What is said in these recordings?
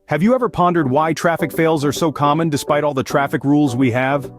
Have you ever pondered why traffic fails are so common despite all the traffic rules we have?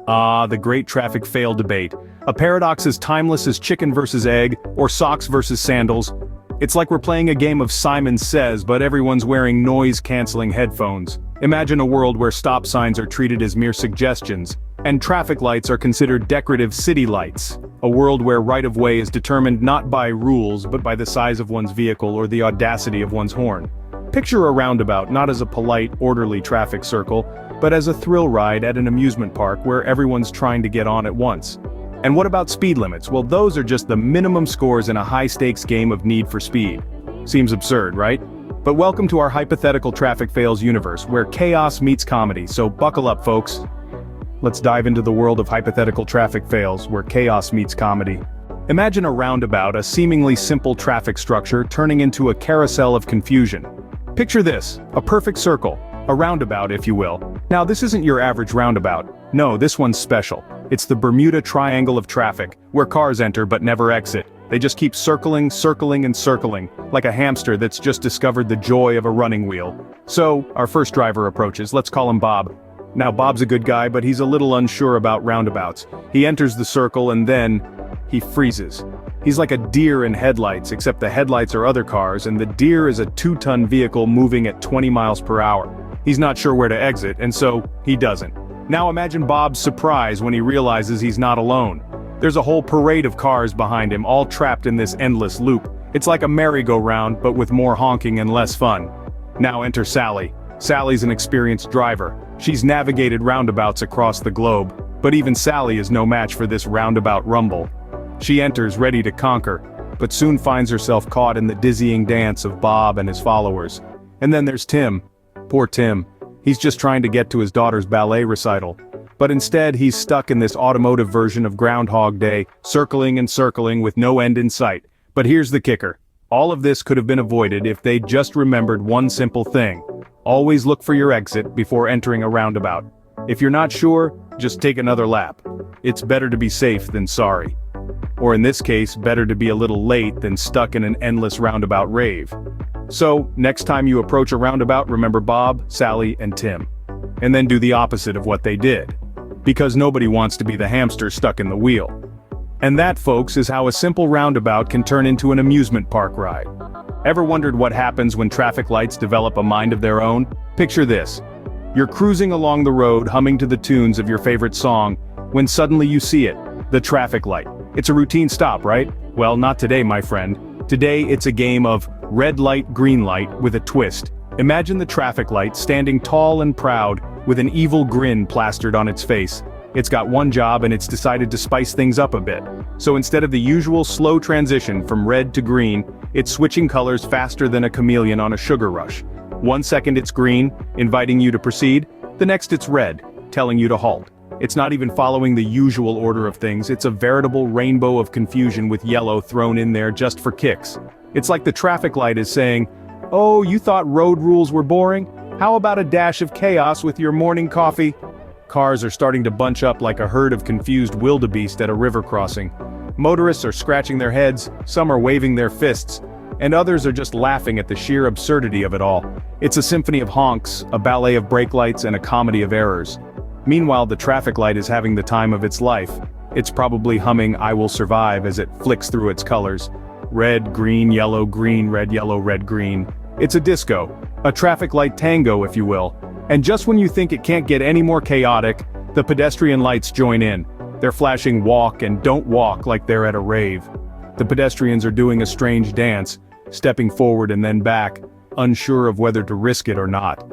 Ah, the great traffic fail debate. A paradox as timeless as chicken versus egg, or socks versus sandals. It's like we're playing a game of Simon Says, but everyone's wearing noise-canceling headphones. Imagine a world where stop signs are treated as mere suggestions, and traffic lights are considered decorative city lights. A world where right-of-way is determined not by rules but by the size of one's vehicle or the audacity of one's horn. Picture a roundabout not as a polite, orderly traffic circle, but as a thrill ride at an amusement park where everyone's trying to get on at once. And what about speed limits? Well, those are just the minimum scores in a high-stakes game of Need for Speed. Seems absurd, right? But welcome to our hypothetical traffic fails universe, where chaos meets comedy, so buckle up, folks. Let's dive into the world of hypothetical traffic fails, where chaos meets comedy. Imagine a roundabout, a seemingly simple traffic structure, turning into a carousel of confusion. Picture this, a perfect circle, a roundabout if you will. Now this isn't your average roundabout. No, this one's special. It's the Bermuda Triangle of traffic, where cars enter but never exit. They just keep circling, circling and circling, like a hamster that's just discovered the joy of a running wheel. So, our first driver approaches, let's call him Bob. Now Bob's a good guy, but he's a little unsure about roundabouts. He enters the circle and then, he freezes. He's like a deer in headlights, except the headlights are other cars and the deer is a 2-ton vehicle moving at 20 miles per hour. He's not sure where to exit, and so, he doesn't. Now imagine Bob's surprise when he realizes he's not alone. There's a whole parade of cars behind him, all trapped in this endless loop. It's like a merry-go-round, but with more honking and less fun. Now enter Sally. Sally's an experienced driver. She's navigated roundabouts across the globe, but even Sally is no match for this roundabout rumble. She enters ready to conquer, but soon finds herself caught in the dizzying dance of Bob and his followers. And then there's Tim. Poor Tim. He's just trying to get to his daughter's ballet recital. But instead he's stuck in this automotive version of Groundhog Day, circling and circling with no end in sight. But here's the kicker. All of this could have been avoided if they'd just remembered one simple thing. Always look for your exit before entering a roundabout. If you're not sure, just take another lap. It's better to be safe than sorry. Or in this case, better to be a little late than stuck in an endless roundabout rave. So, next time you approach a roundabout, remember Bob, Sally, and Tim. And then do the opposite of what they did. Because nobody wants to be the hamster stuck in the wheel. And that, folks, is how a simple roundabout can turn into an amusement park ride. Ever wondered what happens when traffic lights develop a mind of their own? Picture this. You're cruising along the road humming to the tunes of your favorite song, when suddenly you see it, the traffic light. It's a routine stop, right? Well, not today, my friend. Today it's a game of red light, green light with a twist. Imagine the traffic light standing tall and proud with an evil grin plastered on its face. It's got one job and it's decided to spice things up a bit. So instead of the usual slow transition from red to green, it's switching colors faster than a chameleon on a sugar rush. 1 second it's green, inviting you to proceed, the next it's red, telling you to halt. It's not even following the usual order of things, it's a veritable rainbow of confusion with yellow thrown in there just for kicks. It's like the traffic light is saying, "Oh, you thought road rules were boring? How about a dash of chaos with your morning coffee?" Cars are starting to bunch up like a herd of confused wildebeest at a river crossing. Motorists are scratching their heads, some are waving their fists, and others are just laughing at the sheer absurdity of it all. It's a symphony of honks, a ballet of brake lights, and a comedy of errors. Meanwhile, the traffic light is having the time of its life. It's probably humming "I Will Survive" as it flicks through its colors. Red, green, yellow, green, red, yellow, red, green. It's a disco. A traffic light tango, if you will. And just when you think it can't get any more chaotic, the pedestrian lights join in. They're flashing "walk" and "don't walk" like they're at a rave. The pedestrians are doing a strange dance, stepping forward and then back, unsure of whether to risk it or not.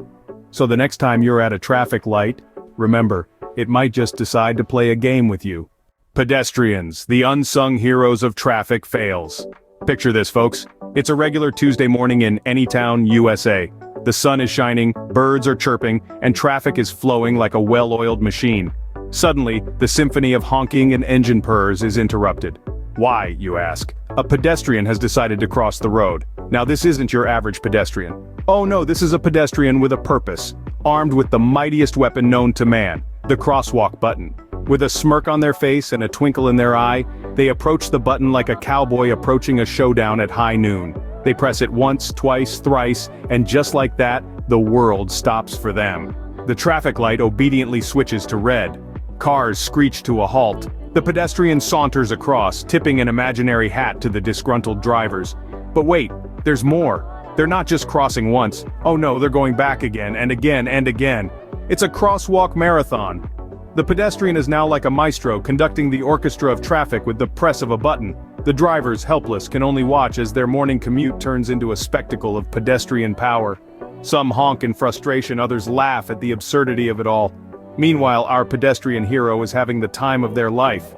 So the next time you're at a traffic light, remember, it might just decide to play a game with you. Pedestrians, the unsung heroes of traffic fails. Picture this, folks. It's a regular Tuesday morning in Anytown, USA. The sun is shining, birds are chirping, and traffic is flowing like a well-oiled machine. Suddenly, the symphony of honking and engine purrs is interrupted. Why, you ask? A pedestrian has decided to cross the road. Now this isn't your average pedestrian. Oh no, this is a pedestrian with a purpose, armed with the mightiest weapon known to man, the crosswalk button. With a smirk on their face and a twinkle in their eye, they approach the button like a cowboy approaching a showdown at high noon. They press it once, twice, thrice, and just like that, the world stops for them. The traffic light obediently switches to red. Cars screech to a halt. The pedestrian saunters across, tipping an imaginary hat to the disgruntled drivers. But wait, there's more. They're not just crossing once. Oh no, they're going back again and again and again. It's a crosswalk marathon. The pedestrian is now like a maestro conducting the orchestra of traffic with the press of a button. The drivers, helpless, can only watch as their morning commute turns into a spectacle of pedestrian power. Some honk in frustration, others laugh at the absurdity of it all. Meanwhile, our pedestrian hero is having the time of their life.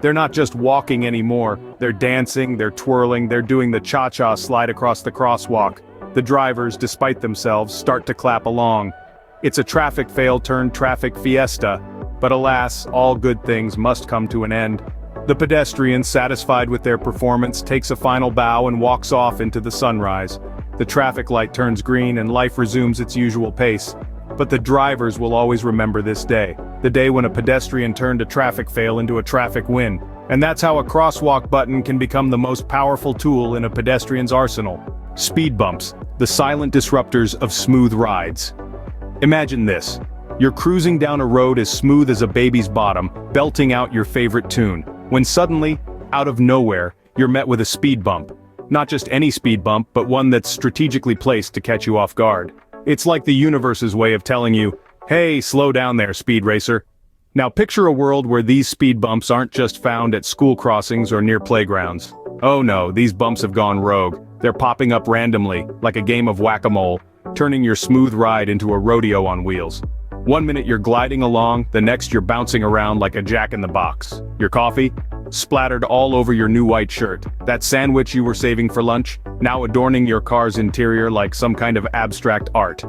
They're not just walking anymore, they're dancing, they're twirling, they're doing the cha-cha slide across the crosswalk. The drivers, despite themselves, start to clap along. It's a traffic fail turned traffic fiesta. But alas, all good things must come to an end. The pedestrian, satisfied with their performance, takes a final bow and walks off into the sunrise. The traffic light turns green and life resumes its usual pace. But the drivers will always remember this day, the day when a pedestrian turned a traffic fail into a traffic win. And that's how a crosswalk button can become the most powerful tool in a pedestrian's arsenal. Speed bumps, the silent disruptors of smooth rides. Imagine this. You're cruising down a road as smooth as a baby's bottom, belting out your favorite tune, when suddenly, out of nowhere, you're met with a speed bump. Not just any speed bump, but one that's strategically placed to catch you off guard. It's like the universe's way of telling you, hey, slow down there, speed racer. Now picture a world where these speed bumps aren't just found at school crossings or near playgrounds. Oh no, these bumps have gone rogue. They're popping up randomly, like a game of whack-a-mole, turning your smooth ride into a rodeo on wheels. One minute you're gliding along, the next you're bouncing around like a jack-in-the-box. Your coffee? Splattered all over your new white shirt. That sandwich you were saving for lunch? Now adorning your car's interior like some kind of abstract art.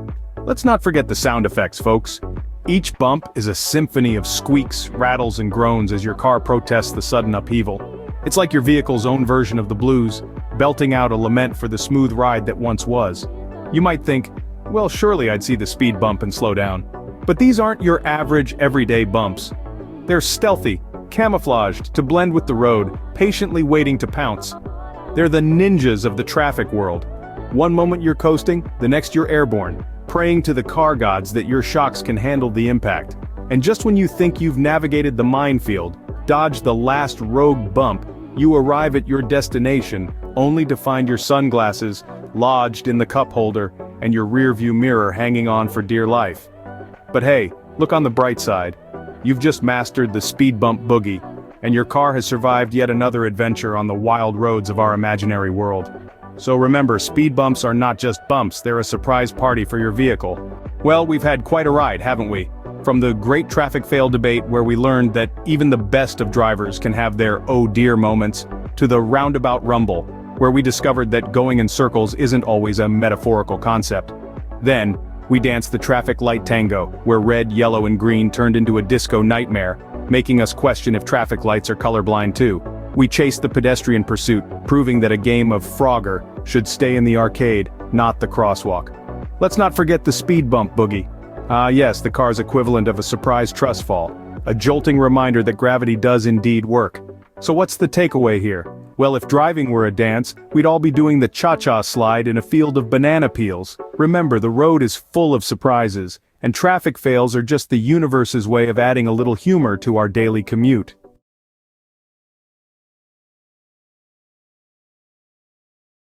Let's not forget the sound effects, folks. Each bump is a symphony of squeaks, rattles, and groans as your car protests the sudden upheaval. It's like your vehicle's own version of the blues, belting out a lament for the smooth ride that once was. You might think, well, surely I'd see the speed bump and slow down. But these aren't your average, everyday bumps. They're stealthy, camouflaged to blend with the road, patiently waiting to pounce. They're the ninjas of the traffic world. One moment you're coasting, the next you're airborne, praying to the car gods that your shocks can handle the impact. And just when you think you've navigated the minefield, dodged the last rogue bump, you arrive at your destination, only to find your sunglasses lodged in the cup holder and your rearview mirror hanging on for dear life. But hey, look on the bright side. You've just mastered the speed bump boogie, and your car has survived yet another adventure on the wild roads of our imaginary world. So remember, speed bumps are not just bumps, they're a surprise party for your vehicle. Well, we've had quite a ride, haven't we? From the great traffic fail debate where we learned that even the best of drivers can have their oh dear moments, to the roundabout rumble, where we discovered that going in circles isn't always a metaphorical concept. Then, we danced the traffic light tango, where red, yellow, and green turned into a disco nightmare, making us question if traffic lights are colorblind too. We chased the pedestrian pursuit, proving that a game of Frogger should stay in the arcade, not the crosswalk. Let's not forget the speed bump boogie. Yes, the car's equivalent of a surprise trust fall, a jolting reminder that gravity does indeed work. So what's the takeaway here? Well, if driving were a dance, we'd all be doing the cha-cha slide in a field of banana peels. Remember, the road is full of surprises, and traffic fails are just the universe's way of adding a little humor to our daily commute.